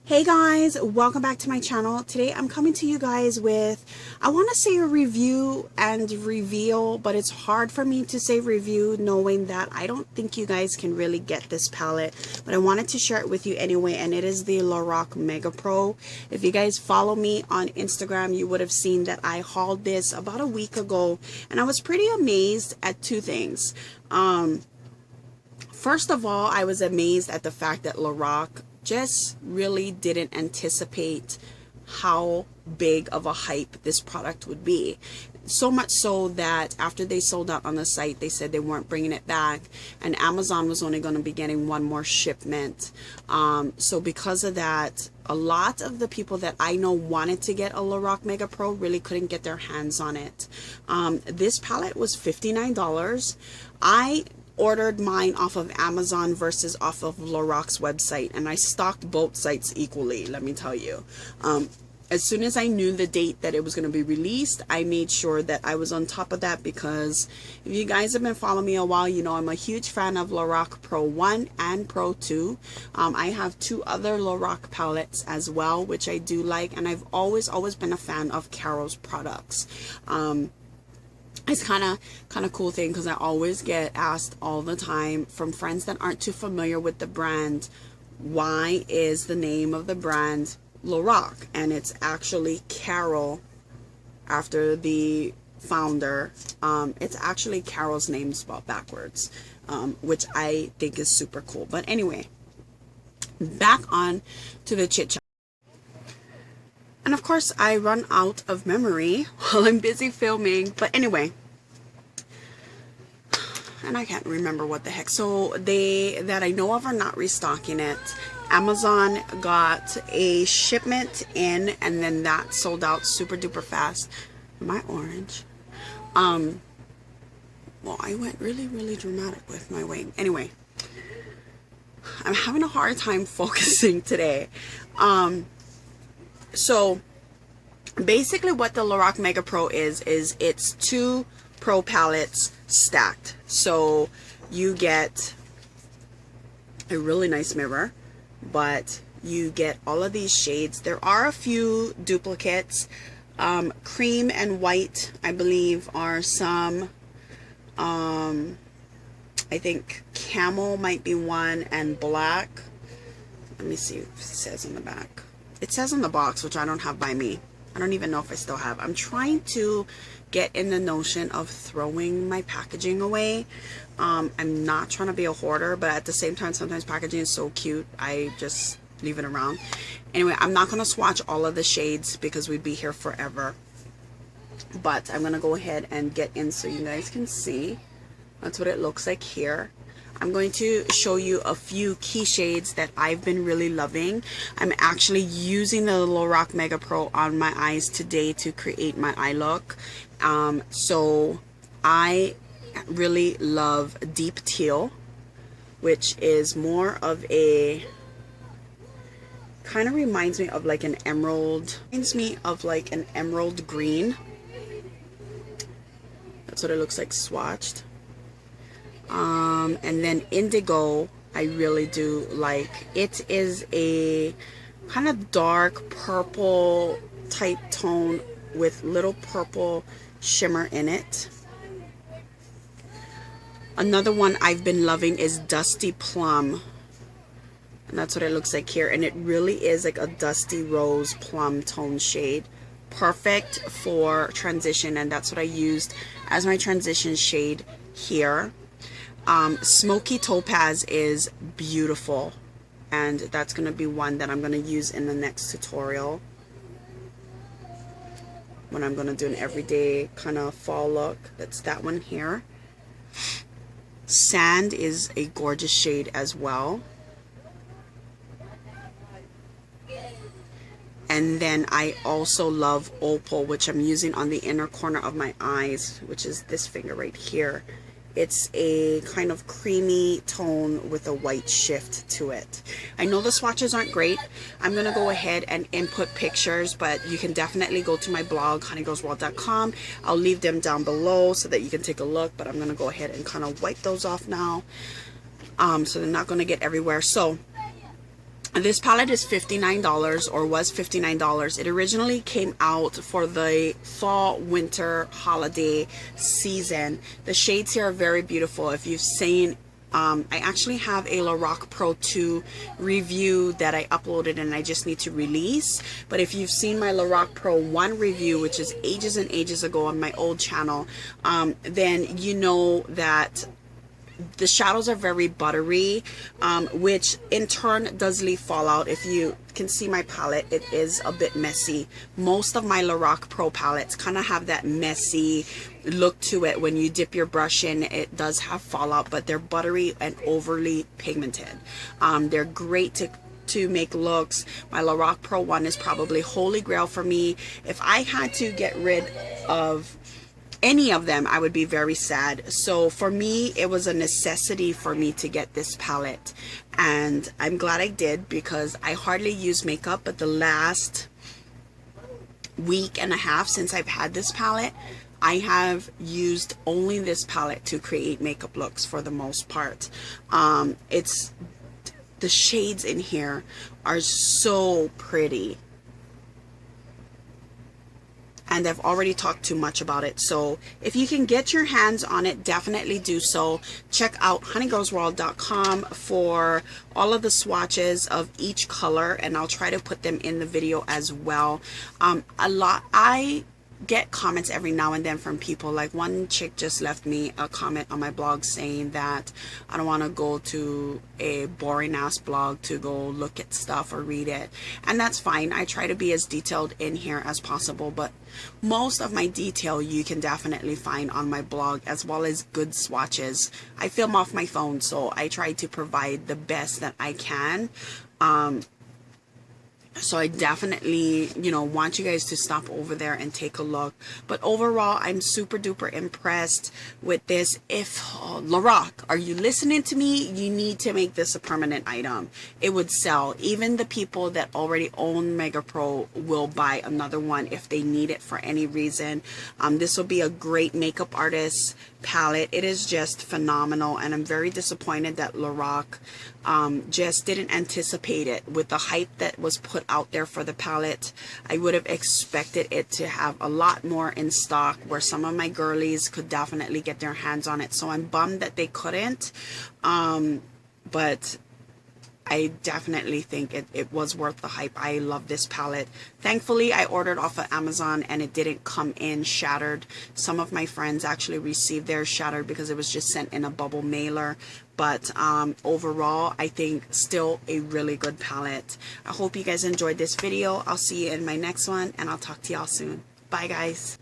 Hey guys, welcome back to my channel. Today I'm coming to you guys with, I want to say a review and reveal, but it's hard for me to say review knowing that I don't think you guys can really get this palette, but I wanted to share it with you anyway, and it is the Lorac Mega Pro. If you guys follow me on Instagram, you would have seen that I hauled this about a week ago, and I was pretty amazed at two things. First of all, I was amazed at the fact that Lorac just really didn't anticipate how big of a hype this product would be. So much so that after they sold out on the site, they said they weren't bringing it back, and Amazon was only going to be getting one more shipment. So because of that, a lot of the people that I know wanted to get a Lorac Mega Pro really couldn't get their hands on it. This palette was $59. I ordered mine off of Amazon versus off of Lorac's website, and I stocked both sites equally, let me tell you. As soon as I knew the date that it was going to be released, I made sure that I was on top of that, because if you guys have been following me a while, you know I'm a huge fan of Lorac Pro 1 and Pro 2. I have two other Lorac palettes as well, which I do like, and I've always been a fan of Carol's products. It's kind of cool thing, because I always get asked all the time from friends that aren't too familiar with the brand, why is the name of the brand Lorac? And it's actually Carol after the founder. It's actually Carol's name spelled backwards, which I think is super cool. But anyway, back on to the chit chat. And of course, I run out of memory while I'm busy filming. But anyway, and I can't remember what the heck. So they, that I know of, are not restocking it. Amazon got a shipment in, and then that sold out super duper fast. Am I orange? Well, I went really dramatic with my wing. Anyway, I'm having a hard time focusing today. So basically what the Lorac Mega Pro is it's two Pro palettes stacked. So you get a really nice mirror, but you get all of these shades. There are a few duplicates. Cream and white, I believe, are some. I think camel might be one, and black. Let me see if it says on the back. It says on the box, which I don't have by me. I don't even know if I still have. I'm trying to get in the notion of throwing my packaging away. I'm not trying to be a hoarder, but at the same time, sometimes packaging is so cute, I just leave it around. Anyway, I'm not going to swatch all of the shades because we'd be here forever. But I'm going to go ahead and get in so you guys can see. That's what it looks like here. I'm going to show you a few key shades that I've been really loving. I'm actually using the Lorac Mega Pro on my eyes today to create my eye look. So I really love deep teal, which is more of a, kind of reminds me of like an emerald, reminds me of like an emerald green. That's what it looks like swatched. And then indigo, I really do like. It is a kind of dark purple type tone with little purple shimmer in it. Another one I've been loving is Dusty Plum, and that's what it looks like here, and it really is like a dusty rose plum tone shade, perfect for transition, and that's what I used as my transition shade here. Smoky Topaz is beautiful, and that's going to be one that I'm going to use in the next tutorial when I'm going to do an everyday kind of fall look. That's that one here. Sand is a gorgeous shade as well. And then I also love Opal, which I'm using on the inner corner of my eyes, which is this finger right here. It's a kind of creamy tone with a white shift to it. I know the swatches aren't great. I'm going to go ahead and input pictures, but you can definitely go to my blog, HoneygirlsWorld.com. I'll leave them down below so that you can take a look, but I'm going to go ahead and kind of wipe those off now, so they're not going to get everywhere. So This palette is $59 or was $59. It originally came out for the fall winter holiday season. The shades here are very beautiful. If you've seen, I actually have a Lorac Pro 2 review that I uploaded and I just need to release. But if you've seen my Lorac Pro 1 review, which is ages and ages ago on my old channel, then you know that the shadows are very buttery, which in turn does leave fallout. If you can see my palette, it is a bit messy. Most of my Lorac Pro palettes kind of have that messy look to it. When you dip your brush in, it does have fallout, but they're buttery and overly pigmented. They're great to make looks. My Lorac Pro 1 is probably holy grail for me. If I had to get rid of any of them, I would be very sad. So for me, it was a necessity for me to get this palette, and I'm glad I did, because I hardly use makeup, but the last week and a half since I've had this palette, I have used only this palette to create makeup looks for the most part. It's the shades in here are so pretty. And I've already talked too much about it. So if you can get your hands on it, definitely do so. Check out HoneygirlsWorld.com for all of the swatches of each color, and I'll try to put them in the video as well. I get comments every now and then from people. Like, one chick just left me a comment on my blog saying that I don't want to go to a boring ass blog to go look at stuff or read it, and that's fine. I try to be as detailed in here as possible, but most of my detail you can definitely find on my blog, as well as good swatches. I film off my phone, so I try to provide the best that I can. So I definitely, want you guys to stop over there and take a look. But overall, I'm super duper impressed with this. If Lorac, are you listening to me? You need to make this a permanent item. It would sell. Even the people that already own Mega Pro will buy another one if they need it for any reason. This will be a great makeup artist palette. It is just phenomenal, and I'm very disappointed that Lorac just didn't anticipate it. With the hype that was put out there for the palette, I would have expected it to have a lot more in stock, where some of my girlies could definitely get their hands on it. So I'm bummed that they couldn't, but I definitely think it was worth the hype. I love this palette. Thankfully, I ordered off of Amazon and it didn't come in shattered. Some of my friends actually received theirs shattered because it was just sent in a bubble mailer. But overall, I think still a really good palette. I hope you guys enjoyed this video. I'll see you in my next one, and I'll talk to y'all soon. Bye, guys.